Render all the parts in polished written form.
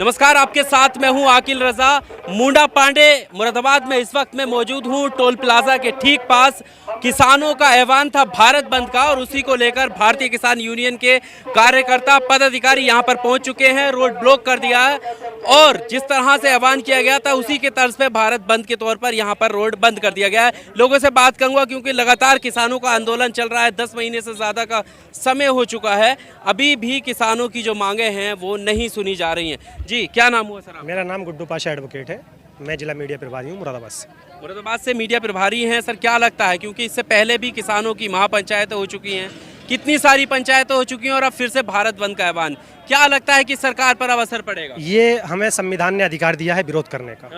नमस्कार, आपके साथ मैं हूं आकिल रजा। मुंडा पांडे मुरादाबाद में इस वक्त मैं मौजूद हूं। टोल प्लाजा के ठीक पास किसानों का ऐलान था भारत बंद का, और उसी को लेकर भारतीय किसान यूनियन के कार्यकर्ता पदाधिकारी यहां पर पहुंच चुके हैं। रोड ब्लॉक कर दिया है और जिस तरह से ऐलान किया गया था उसी के तर्ज पे भारत बंद के तौर पर यहां पर रोड बंद कर दिया गया है। लोगों से बात करूंगा क्योंकि लगातार किसानों का आंदोलन चल रहा है। 10 महीने से ज़्यादा का समय हो चुका है, अभी भी किसानों की जो मांगे हैं वो नहीं सुनी जा रही हैं। जी, क्या नाम हुआ सर? मेरा नाम गुड्डू पाशा एडवोकेट है। मैं जिला मीडिया प्रभारी हूँ मुरादाबाद से। मुरादाबाद से मीडिया प्रभारी हैं सर। क्या लगता है, क्योंकि इससे पहले भी किसानों की महापंचायतें हो चुकी हैं, कितनी सारी पंचायतें हो चुकी हैं और अब फिर से भारत बंद का ऐलान, क्या लगता है कि सरकार पर अब असर पड़ेगा? ये हमें संविधान ने अधिकार दिया है विरोध करने का,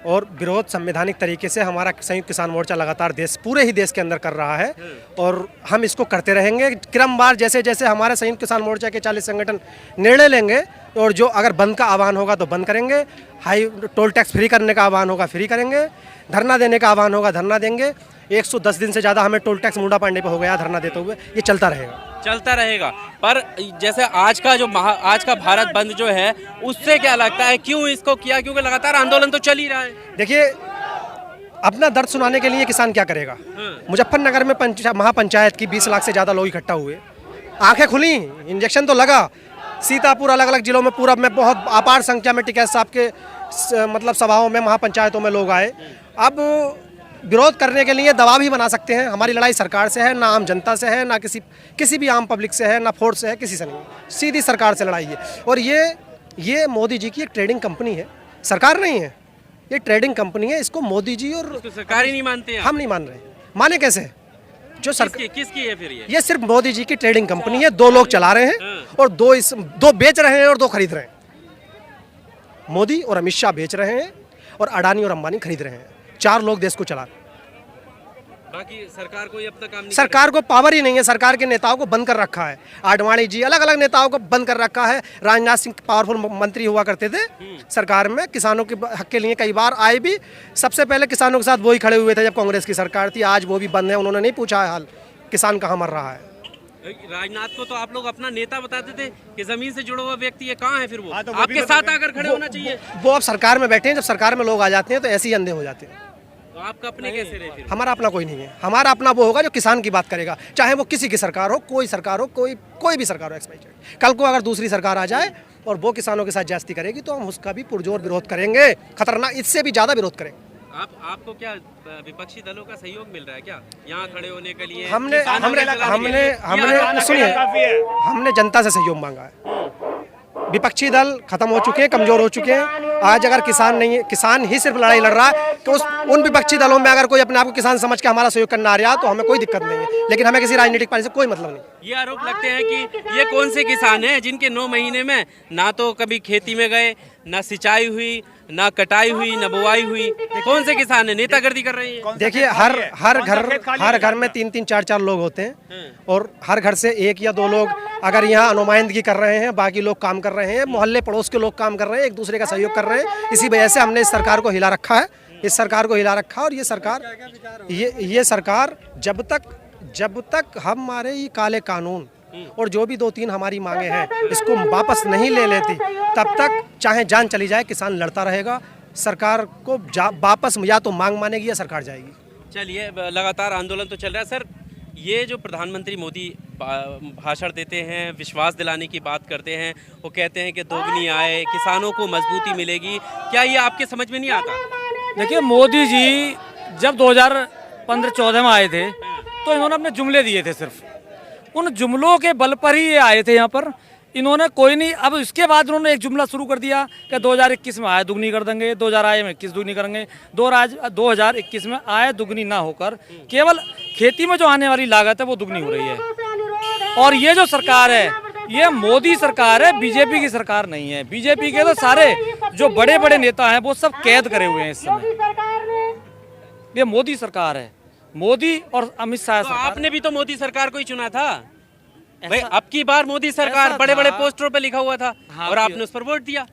और विरोध संवैधानिक तरीके से हमारा संयुक्त किसान मोर्चा लगातार पूरे ही देश के अंदर कर रहा है और हम इसको करते रहेंगे क्रमवार। जैसे जैसे हमारे संयुक्त किसान मोर्चा के 40 संगठन निर्णय लेंगे और जो अगर बंद का आह्वान होगा तो बंद करेंगे, हाई टोल टैक्स फ्री करने का आह्वान होगा फ्री करेंगे, धरना देने का आह्वान होगा धरना देंगे। 110 दिन से ज़्यादा हमें टोल टैक्स मुंडा पांडे पे हो गया धरना देते हुए, ये चलता रहेगा। पर जैसे आज का भारत बंद जो है उससे क्या लगता है, क्यों इसको किया? क्योंकि लगातार आंदोलन तो चल ही रहा है। देखिए, अपना दर्द सुनाने के लिए किसान क्या करेगा। मुजफ्फरनगर में महापंचायत की 20 लाख से ज़्यादा लोग इकट्ठा हुए, आंखें खुली, इंजेक्शन तो लगा। सीतापुर अलग अलग जिलों में पूरा में बहुत अपार संख्या में टिकैत साहब के मतलब सभाओं में महापंचायतों में लोग आए। अब विरोध करने के लिए दबाव ही बना सकते हैं। हमारी लड़ाई सरकार से है, ना आम जनता से है, ना किसी भी आम पब्लिक से है, ना फोर्स से है, किसी से नहीं, सीधी सरकार से लड़ाई है। और ये मोदी जी की एक ट्रेडिंग कंपनी है, सरकार नहीं है, ये ट्रेडिंग कंपनी है। इसको मोदी जी और तो सरकार ही नहीं मानते हैं। हम नहीं मान रहे। माने कैसे? जो सरकार किसकी है फिर ये सिर्फ मोदी जी की ट्रेडिंग कंपनी है। 2 लोग चला रहे हैं और दो बेच रहे हैं और 2 खरीद रहे हैं। मोदी और अमित शाह बेच रहे हैं और अडानी और अंबानी खरीद रहे हैं। 4 लोग देश को चला रहे हैं। बाकी सरकार को अब तक काम नहीं, सरकार को पावर ही नहीं है। सरकार के नेताओं को बंद कर रखा है। आडवाणी जी अलग अलग नेताओं को बंद कर रखा है। राजनाथ सिंह पावरफुल मंत्री हुआ करते थे सरकार में, किसानों के हक के लिए कई बार आए भी। सबसे पहले किसानों के साथ वो ही खड़े हुए थे जब कांग्रेस की सरकार थी। आज वो भी बंद है, उन्होंने नहीं पूछा हाल किसान कहाँ मर रहा है। राजनाथ को तो आप लोग अपना नेता बताते थे कि जमीन से जुड़ा हुआ व्यक्ति है, कहाँ है फिर वो? आपके साथ आकर खड़े होना चाहिए। वो अब सरकार में बैठे हैं, जब सरकार में लोग आ जाते हैं तो ऐसे ही अंधे हो जाते हैं। तो आपका अपने कैसे रहे फिर? हमारा अपना कोई नहीं है। हमारा अपना वो होगा जो किसान की बात करेगा, चाहे वो किसी की सरकार हो, कोई सरकार हो, कोई भी सरकार हो। कल को अगर दूसरी सरकार आ जाए और वो किसानों के साथ ज्यादती करेगी तो हम उसका भी पुरजोर विरोध करेंगे, खतरनाक, इससे भी ज्यादा विरोध करेंगे। आपको क्या विपक्षी दलों का सहयोग मिल रहा है क्या यहाँ खड़े होने के लिए? हमने जनता से सहयोग मांगा है। विपक्षी दल खत्म हो चुके हैं, कमजोर हो चुके हैं। आज अगर किसान ही सिर्फ लड़ाई लड़ रहा है तो उन विपक्षी दलों में अगर कोई अपने आप को किसान समझ के हमारा सहयोग करना आ रहा है तो हमें कोई दिक्कत नहीं है, लेकिन हमें किसी राजनीतिक पार्टी से कोई मतलब नहीं। ये आरोप लगते हैं कि ये कौन से किसान हैं जिनके 9 महीने में ना तो कभी खेती में गए, ना सिंचाई हुई, ना कटाई हुई, ना बुआई हुई? कौन से किसान है? नेतागर्दी कर रहे हैं। देखिए, हर घर में 3-3, 4-4 लोग होते हैं और हर घर से 1 या 2 लोग अगर यहाँ नुमाइंदगी कर रहे हैं, बाकी लोग काम कर रहे हैं, मोहल्ले पड़ोस के लोग काम कर रहे हैं, एक दूसरे का सहयोग कर रहे हैं। इसी वजह से हमने इस सरकार को हिला रखा है, और ये सरकार जब तक हमारे ये काले कानून और जो भी 2-3 हमारी मांगे हैं इसको वापस नहीं ले लेती, तब तक चाहे जान चली जाए किसान लड़ता रहेगा। सरकार को वापस या तो मांग मानेगी या सरकार जाएगी। चलिए, लगातार आंदोलन तो चल रहा है। सर, ये जो प्रधानमंत्री मोदी भाषण देते हैं, विश्वास दिलाने की बात करते हैं, वो कहते हैं कि दोगुनी आय, किसानों को मजबूती मिलेगी, क्या ये आपके समझ में नहीं आता? देखिए, मोदी जी जब 2015-14 में आए थे तो इन्होंने अपने जुमले दिए थे, सिर्फ उन जुमलों के बल पर ही ये आए थे यहाँ पर। इन्होंने कोई नहीं, अब इसके बाद उन्होंने एक जुमला शुरू कर दिया कि 2021 में आय दुगनी कर देंगे, 2021 दुगनी करेंगे। 2021 में आय दुगनी ना होकर केवल खेती में जो आने वाली लागत है वो दुगनी हो रही है। और ये जो सरकार है ये मोदी सरकार है, बीजेपी की सरकार नहीं है। बीजेपी के तो सारे जो बड़े बड़े नेता हैं वो सब कैद करे हुए हैं इस समय। ये मोदी सरकार है, मोदी और अमित शाह सरकार। आपने भी तो मोदी सरकार को ही चुना था भाई। अब की बार मोदी सरकार बड़े बड़े पोस्टरों पे लिखा हुआ था। हाँ, और आपने उस पर वोट दिया।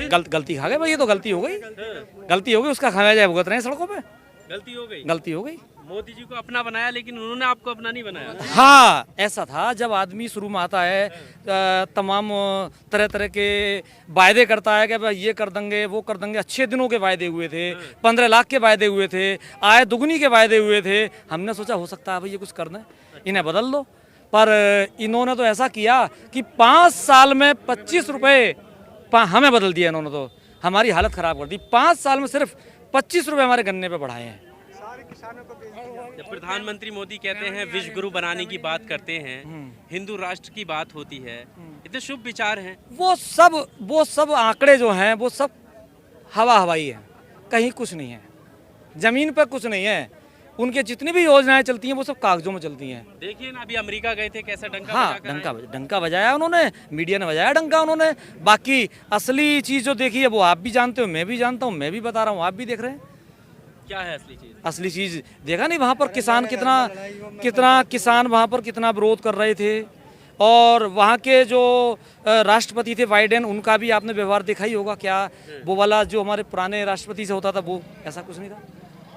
गलती खा गए भाई, ये तो गलती हो गई। उसका खामियाजा भुगत रहे हैं सड़कों पे। गलती हो गई। गलती हो गई। मोदी जी को अपना बनाया, लेकिन उन्होंने आपको अपना नहीं बनाया। हाँ, ऐसा था। जब आदमी शुरू में आता है तमाम तरह तरह के वायदे करता है कि भाई ये कर देंगे वो कर देंगे। अच्छे दिनों के वायदे हुए थे, 15 लाख के वायदे हुए थे, आय दुगनी के वायदे हुए थे। हमने सोचा हो सकता है भाई ये कुछ कर दें, इन्हें बदल दो। पर इन्होंने तो ऐसा किया कि 5 साल में 25 रुपये हमें बदल दिया इन्होंने। तो हमारी हालत ख़राब कर दी। 5 साल में सिर्फ 25 रुपये हमारे गन्ने पे बढ़ाए हैं। जब प्रधानमंत्री मोदी कहते हैं विश्व गुरु बनाने की बात करते हैं, हिंदू राष्ट्र की बात होती है, इतने शुभ विचार हैं, वो सब आंकड़े जो हैं वो सब हवाई है, कहीं कुछ नहीं है, जमीन पर कुछ नहीं है। उनके जितनी भी योजनाएं चलती हैं वो सब कागजों में चलती हैं। देखिए ना, अभी अमेरिका गए थे, कैसा डंका हाँ, डंका बजाया उन्होंने, मीडिया ने बजाया डंका उन्होंने। बाकी असली चीज़ जो देखी है वो आप भी जानते हो, मैं भी जानता हूँ, मैं भी बता रहा हूँ, आप भी देख रहे हैं। क्या है असली चीज? असली चीज़ देखा नहीं, वहाँ पर किसान कितना किसान वहाँ पर कितना विरोध कर रहे थे। और वहाँ के जो राष्ट्रपति थे बाइडेन, उनका भी आपने व्यवहार देखा ही होगा। क्या वो वाला जो हमारे पुराने राष्ट्रपति से होता था वो ऐसा कुछ नहीं था।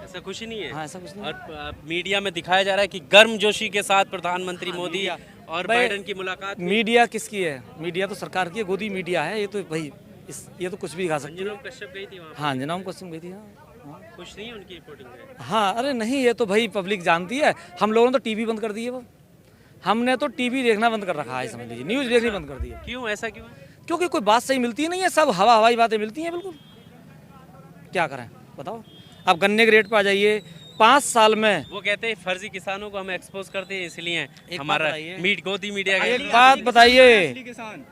ऐसा कुछ ही नहीं है। हाँ, ऐसा कुछ नहीं। और मीडिया में दिखाया जा रहा है कि गर्मजोशी के साथ प्रधानमंत्री मोदी और बाइडेन की मुलाकात। मीडिया किसकी है? मीडिया तो सरकार की है, गोदी मीडिया है ये तो भाई। ये तो कुछ भी खा सकती है। कश्यप गई थी वहाँ। हाँ, अंजना कश्यप गई थी। हाँ, खुश नहीं है उनकी रिपोर्टिंग से? हाँ, अरे नहीं, ये तो भाई पब्लिक जानती है। हम लोगों ने तो टीवी बंद कर दी है। वो हमने तो टीवी देखना बंद कर रखा है, समझ लीजिए, न्यूज़ देखनी बंद कर दी है। क्यों, ऐसा क्यों? क्योंकि कोई बात सही मिलती नहीं है, सब हवाई बातें मिलती हैं बिल्कुल। क्या करें बताओ। अब गन्ने के रेट पर आ जाइए, 5 साल में। वो कहते हैं फर्जी किसानों को हम एक्सपोज करते हैं, इसलिए हमारा गोदी मीडिया। एक बात बताइए,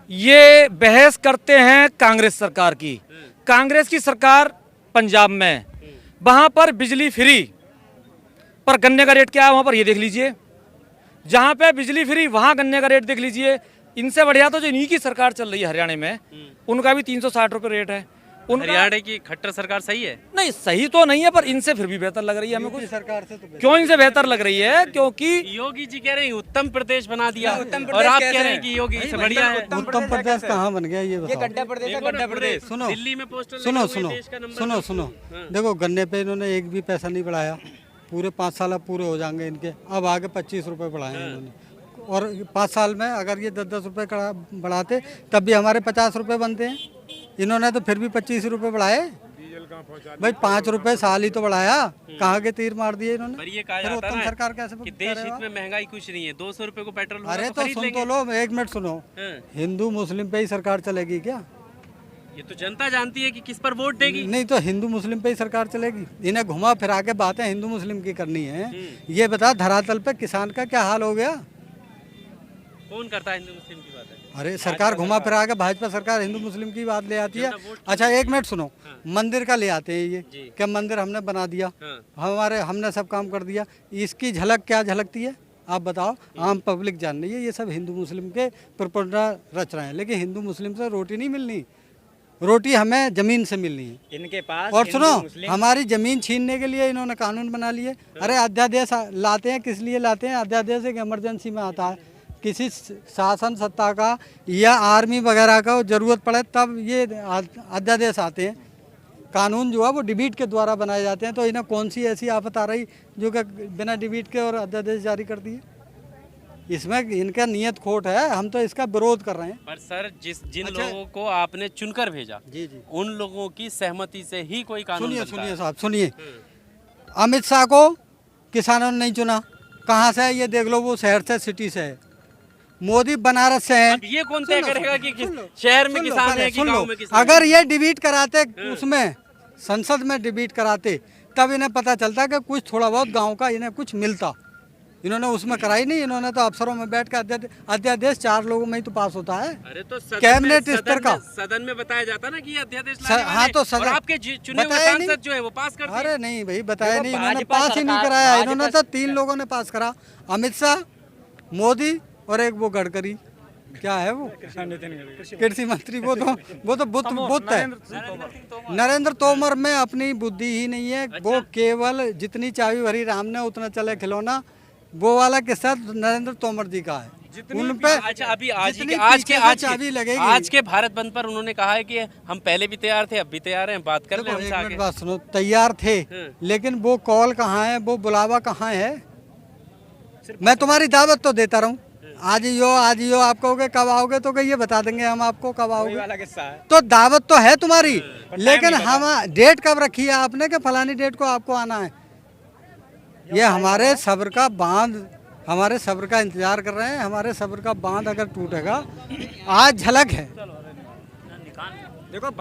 ये बहस करते हैं कांग्रेस सरकार की। कांग्रेस की सरकार पंजाब में, वहां पर बिजली फ्री, पर गन्ने का रेट क्या है वहां पर ये देख लीजिए। जहां पे बिजली फ्री वहां गन्ने का रेट देख लीजिए। इनसे बढ़िया तो जो इन्हीं की सरकार चल रही है हरियाणा में, उनका भी 360 रुपये रेट है। हरियाणा की खट्टर सरकार सही है? नहीं, सही तो नहीं है, पर इनसे फिर भी बेहतर लग रही है हमें कुछ। सरकार से तो क्यों इनसे बेहतर लग रही है? क्योंकि योगी जी कह रहे हैं उत्तम प्रदेश बना दिया, और आप कह रहे हैं कि योगी से बढ़िया है। उत्तम प्रदेश कहाँ बन गया ये बताओ? गड्ढा प्रदेश है, गड्ढा प्रदेश। सुनो, दिल्ली में पोस्टर सुनो सुनो सुनो सुनो, देखो गन्ने पे इन्होंने एक भी पैसा नहीं बढ़ाया। पूरे 5 साल अब पूरे हो जाएंगे इनके। अब आगे 25 रुपये बढ़ाए हैं इन्होंने। और 5 साल में अगर ये 10-10 रुपये बढ़ाते तब भी हमारे 50 रुपये बनते हैं। इन्होंने तो फिर भी 25 रुपये बढ़ाए। भाई 5 रुपये साल ही तो बढ़ाया, कहाँ के तीर मार दिए इन्होंने। पर ये कहा जाता है ना सरकार कैसे कि देश हित में महंगाई कुछ नहीं है, 200 रुपये को पेट्रोल। अरे तो सुन तो लो, 1 मिनट सुनो। हिंदू मुस्लिम पे ही सरकार चलेगी क्या? ये तो जनता जानती है कि किस पर वोट देगी। नहीं तो हिंदू मुस्लिम पे ही सरकार चलेगी। इन्हें घुमा फिरा के बातें हिंदू मुस्लिम की करनी है। ये बता, धरातल पे किसान का क्या हाल हो गया? कौन करता है हिंदू मुस्लिम की बात है? अरे सरकार घुमा फिरा के, भाजपा सरकार हिंदू मुस्लिम की बात ले आती है। अच्छा 1 मिनट सुनो, मंदिर का ले आते हैं ये, क्या मंदिर हमने बना दिया, हमने सब काम कर दिया। इसकी झलक क्या झलकती है आप बताओ? आम पब्लिक जान रही है ये सब हिंदू मुस्लिम के प्रोपेगेंडा रच रहे हैं। लेकिन हिंदू मुस्लिम से रोटी नहीं मिलनी, रोटी हमें जमीन से मिलनी है इनके पास। और सुनो, हमारी जमीन छीनने के लिए इन्होंने कानून बना लिए। अरे अध्यादेश लाते हैं, किस लिए लाते हैं? अध्यादेश एक इमरजेंसी में आता है, किसी शासन सत्ता का या आर्मी वगैरह का जरूरत पड़े तब ये अध्यादेश आते हैं। कानून जो है वो डिबेट के द्वारा बनाए जाते हैं। तो इन्हें कौन सी ऐसी आफत आ रही जो कि बिना डिबेट के और अध्यादेश जारी कर दिए? इसमें इनका नियत खोट है, हम तो इसका विरोध कर रहे हैं। पर सर, जिन लोगों को आपने चुनकर भेजा, जी जी, उन लोगों की सहमति से ही कोई कानून बनता है। सुनिए साहब, सुनिए। अमित शाह को किसानों ने नहीं चुना, कहाँ से है ये देख लो, वो शहर से, सिटी से है। मोदी बनारस से है। अब ये कौन तय करेगा कि शहर में किसान है कि गांव में किसान? अगर ये डिबेट कराते, उसमें संसद में डिबेट कराते, तब इन्हें पता चलता कि कुछ थोड़ा बहुत गांव का इन्हें कुछ मिलता। इन्होंने उसमें कराई नहीं। इन्होंने तो अफसरों में बैठ कर अध्यादेश 4 लोगों में ही तो पास होता है। अरे तो कैबिनेट स्तर का सदन में बताया जाता ना कि ये अध्यादेश हाँ, तो सदन आपके चुने हुए सांसद जो है वो पास करते हैं। अरे नहीं भाई, बताया नहीं, इन्होंने पास ही नहीं कराया। इन्होंने तो 3 लोगों ने पास करा, अमित शाह, मोदी और एक वो गडकरी, क्या है वो कृषि मंत्री, वो तो बुत है, नरेंद्र तोमर में अपनी बुद्धि ही नहीं है। वो केवल जितनी चाबी भरी राम ने उतना चले खिलौना। वो वाला किस्सा नरेंद्र तोमर जी का है। उन पे अच्छा, अभी आज जितनी आज के पीछे से आज चाबी के लगेगी। आज के भारत बंद पर उन्होंने कहा है कि हम पहले भी तैयार थे, अब भी तैयार हैं, बात कर ले देखो, हमसे एक आगे। मिनट बात सुनो, तैयार थे लेकिन वो कॉल कहाँ है, वो बुलावा कहाँ है? मैं तुम्हारी दावत तो देता रहूं, आज ही हो, आप कहोगे कब आओगे तो ये बता देंगे हम आपको कब आओगे। वाला किस्सा है। तो दावत तो है तुम्हारी, लेकिन हम डेट कब रखी है आपने कि फलानी डेट को आपको आना है? ये हमारे सब्र का बांध, हमारे सब्र का इंतजार कर रहे हैं। हमारे सब्र का बांध अगर टूटेगा, आज झलक है। देखो